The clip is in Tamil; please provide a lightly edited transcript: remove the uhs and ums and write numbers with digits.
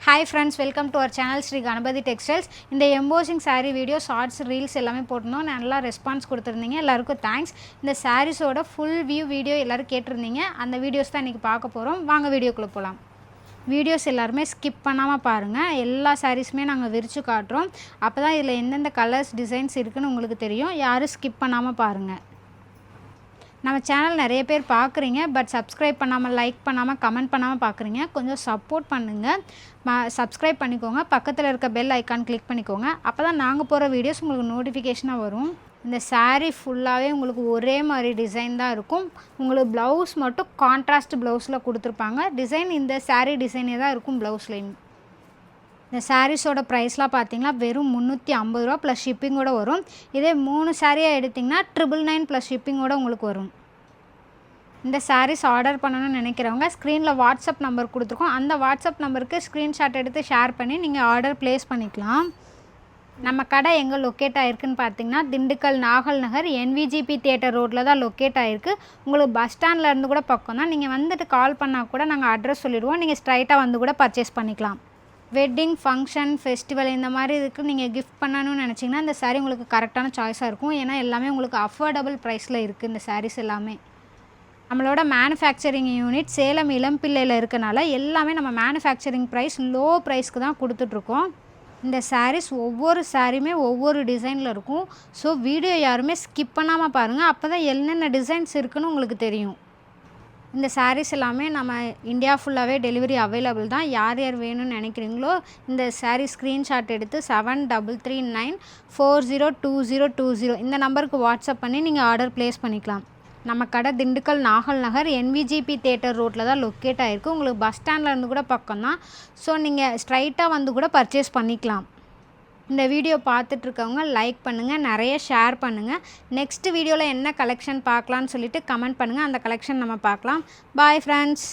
Hi friends, welcome to our channel Sri Ganapathy Textiles. இந்த embossing saree video shorts reels எல்லாமே போட்டோம். நல்லா ரெஸ்பான்ஸ் கொடுத்திருந்தீங்க. எல்லாருக்கும் தேங்க்ஸ். இந்த sareesோட full view video எல்லாரும் கேட்டிருந்தீங்க. அந்த வீடியோஸ் தான் இன்னைக்கு பார்க்க போறோம். வாங்க வீடியோக்குள்ள போலாம். வீடியோஸ் எல்லாரும் ஸ்கிப் பண்ணாம பாருங்க. எல்லா sareesமே நாங்க விரிச்சு காட்றோம். அப்பதான் இதுல என்னென்ன கலர்ஸ் டிசைன்ஸ் இருக்குன்னு உங்களுக்கு தெரியும். யாரும் ஸ்கிப் பண்ணாம பாருங்க. நம்ம சேனல் நிறைய பேர் பார்க்குறீங்க பட் சப்ஸ்கிரைப் பண்ணாமல் லைக் பண்ணாமல் கமெண்ட் பண்ணாமல் பார்க்குறீங்க. கொஞ்சம் சப்போர்ட் பண்ணுங்கள். சப்ஸ்கிரைப் பண்ணிக்கோங்க. பக்கத்தில் இருக்க பெல் ஐக்கான் கிளிக் பண்ணிக்கோங்க. அப்போ தான் நாங்கள் போகிற வீடியோஸ் உங்களுக்கு நோட்டிஃபிகேஷனாக வரும். இந்த saree ஃபுல்லாகவே உங்களுக்கு ஒரே மாதிரி டிசைன் தான் இருக்கும். உங்களுக்கு ப்ளவுஸ் மட்டும் கான்ட்ராஸ்ட் ப்ளவுஸில் கொடுத்துருப்பாங்க. டிசைன் இந்த saree டிசைனே தான் இருக்கும் ப்ளவுஸ்லேயும். இந்த சாரீஸோட ப்ரைஸ்லாம் பார்த்தீங்கன்னா வெறும் 350 ரூபா ப்ளஸ் ஷிப்பிங்கோடு வரும். இதே 3 சாரியாக எடுத்திங்கன்னா 999 ப்ளஸ் ஷிப்பிங்கோடு உங்களுக்கு வரும். இந்த சாரீஸ் ஆர்டர் பண்ணணும்னு நினைக்கிறவங்க ஸ்க்ரீனில் வாட்ஸ்அப் நம்பர் கொடுத்துருக்கோம். அந்த வாட்ஸ்அப் நம்பருக்கு ஸ்க்ரீன்ஷாட் எடுத்து ஷேர் பண்ணி நீங்கள் ஆர்டர் ப்ளேஸ் பண்ணிக்கலாம். நம்ம கடை எங்கே லொக்கேட் ஆகிருக்குன்னு பார்த்தீங்கன்னா திண்டுக்கல் நாகல் நகர் NVGP தியேட்டர் ரோட்டில் தான் லொக்கேட் ஆகிருக்கு. உங்களுக்கு பஸ் ஸ்டாண்ட்லேருந்து கூட பக்கம் தான். நீங்கள் வந்துட்டு கால் பண்ணால் கூட நாங்கள் அட்ரஸ் சொல்லிடுவோம். நீங்கள் ஸ்ட்ரைட்டாக வந்து கூட பர்ச்சேஸ் பண்ணிக்கலாம். வெட்டிங் ஃபங்க்ஷன் ஃபெஸ்டிவல் இந்த மாதிரி இதுக்கு நீங்கள் கிஃப்ட் பண்ணணும்னு நினச்சிங்கன்னா இந்த சாரீ உங்களுக்கு கரெக்டான சாய்ஸாக இருக்கும். ஏன்னா எல்லாமே உங்களுக்கு அஃபோர்டபுள் ப்ரைஸில் இருக்குது. இந்த சாரீஸ் எல்லாமே நம்மளோட மேனுஃபேக்சரிங் யூனிட் சேலம் இளம்பிள்ளையில் இருக்கனால எல்லாமே நம்ம மேனுஃபேக்சரிங் ப்ரைஸ் லோ ப்ரைஸ்க்கு தான் கொடுத்துட்ருக்கோம். இந்த சாரீஸ் ஒவ்வொரு சாரியுமே ஒவ்வொரு டிசைனில் இருக்கும். ஸோ வீடியோ யாருமே ஸ்கிப் பண்ணாமல் பாருங்கள். அப்போ தான் என்னென்ன டிசைன்ஸ் இருக்குதுன்னு உங்களுக்கு தெரியும். இந்த சாரீஸ் எல்லாமே நம்ம இந்தியா ஃபுல்லாகவே டெலிவரி அவைலபிள் தான். யார் யார் வேணும்னு நினைக்கிறீங்களோ இந்த சாரீ ஸ்க்ரீன்ஷாட் எடுத்து 7339402020 இந்த நம்பருக்கு வாட்ஸ்அப் பண்ணி நீங்கள் ஆர்டர் ப்ளேஸ் பண்ணிக்கலாம். நம்ம கடை திண்டுக்கல் நாகல் நகர் NVGP தியேட்டர் ரோட்டில் தான் லொக்கேட் ஆகிருக்கு. உங்களுக்கு பஸ் ஸ்டாண்ட்லேருந்து கூட பக்கம் தான். ஸோ நீங்கள் ஸ்ட்ரைட்டாக வந்து கூட பர்ச்சேஸ் பண்ணிக்கலாம். இந்த வீடியோ பார்த்துட்ருக்கவங்க லைக் பண்ணுங்கள், நிறைய ஷேர் பண்ணுங்கள். நெக்ஸ்ட் வீடியோவில் என்ன கலெக்ஷன் பார்க்கலான்னு சொல்லிவிட்டு கமெண்ட் பண்ணுங்கள். அந்த கலெக்ஷன் நம்ம பார்க்கலாம். Bye friends.